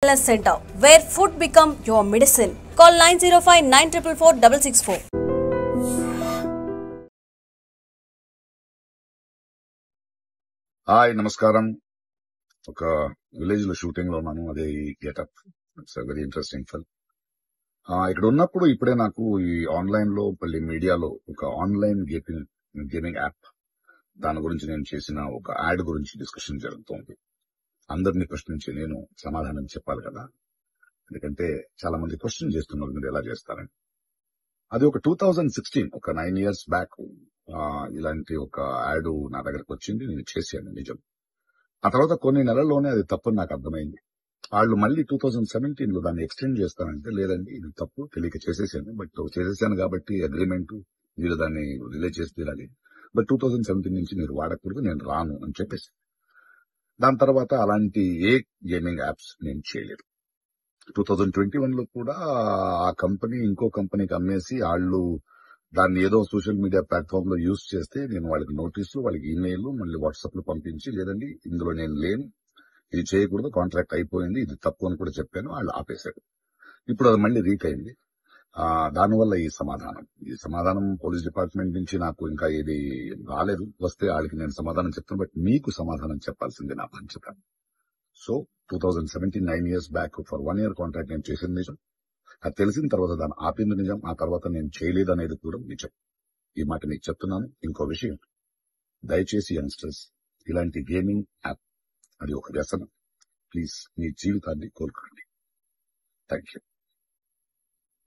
Wellness Center, where food become your medicine. Call 905 944 664. Hi నమస్కారం. ఒక village లో shooting లో ఉన్నాను. అదే ఈ getup. It's very interesting film. ఇక్కడ ఉన్నప్పుడు ఇప్పుడే నాకు ఈ ఆన్లైన్ లో మళ్ళీ మీడియాలో ఒక ఆన్లైన్ గేమింగ్ యాప్ దాని గురించి నేను చేసిన ఒక యాడ్ గురించి డిస్కషన్ జరుగుతోంది. అందరినీ ప్రశ్నించి నేను సమాధానం చెప్పాలి కదా, ఎందుకంటే చాలా మంది క్వశ్చన్ చేస్తున్నారు మీరు ఎలా చేస్తారని. అది ఒక 2016 ఒక 9 years బ్యాక్ ఇలాంటి ఒక యాడ్ నా దగ్గరకు వచ్చింది. నేను చేశాను నిజం. ఆ తర్వాత కొన్ని నెలల్లోనే అది తప్పని నాకు అర్థమైంది. వాళ్ళు మళ్ళీ 2017 లో దాన్ని ఎక్స్టెండ్ చేస్తానంటే, లేదండి ఇది తప్పు, తెలియక చేసేసాను, బట్ చేసేసాను కాబట్టి అగ్రిమెంట్ మీరు దాన్ని రిలే చేసి తీరాలి, బట్ 2017 నుంచి మీరు వాడకూడదు, నేను రాను అని చెప్పేసి. దాని తర్వాత అలాంటి ఏ గేమింగ్ యాప్స్ నేను చేయలేదు. 2021 లో కూడా ఆ కంపెనీ ఇంకో కంపెనీకి అమ్మేసి వాళ్ళు దాన్ని ఏదో సోషల్ మీడియా ప్లాట్ఫామ్ లో యూజ్ చేస్తే నేను వాళ్ళకి నోటీసులు, వాళ్ళకి ఈమెయిల్, మళ్ళీ వాట్సాప్ లో పంపించి, లేదండి ఇందులో నేను లేను, ఇది చేయకూడదు, కాంట్రాక్ట్ అయిపోయింది, ఇది తప్పు అని కూడా చెప్పాను. వాళ్ళు ఆపేశారు. ఇప్పుడు అది మళ్ళీ రీక్ అయింది. దానివల్ల ఈ సమాధానం పోలీస్ డిపార్ట్మెంట్ నుంచి నాకు ఇంకా ఇది రాలేదు. వస్తే వాళ్ళకి నేను సమాధానం చెప్తాను, బట్ మీకు సమాధానం చెప్పాల్సింది నా బాధ్యత. So 2017 9 years back for 1 year contract నేను చేసింది నిజం. అది తెలిసిన తర్వాత దాన్ని ఆపింది నిజం. ఆ తర్వాత నేను చేయలేదు అనేది కూడా నిజం. ఈ మాట మీకు చెప్తున్నాను. ఇంకో విషయం, దయచేసి యంగ్స్టర్స్, ఇలాంటి గేమింగ్ యాప్ అది ఒక వ్యసనం. ప్లీజ్ మీ జీవితాన్ని కోల్పోండి. Thank you.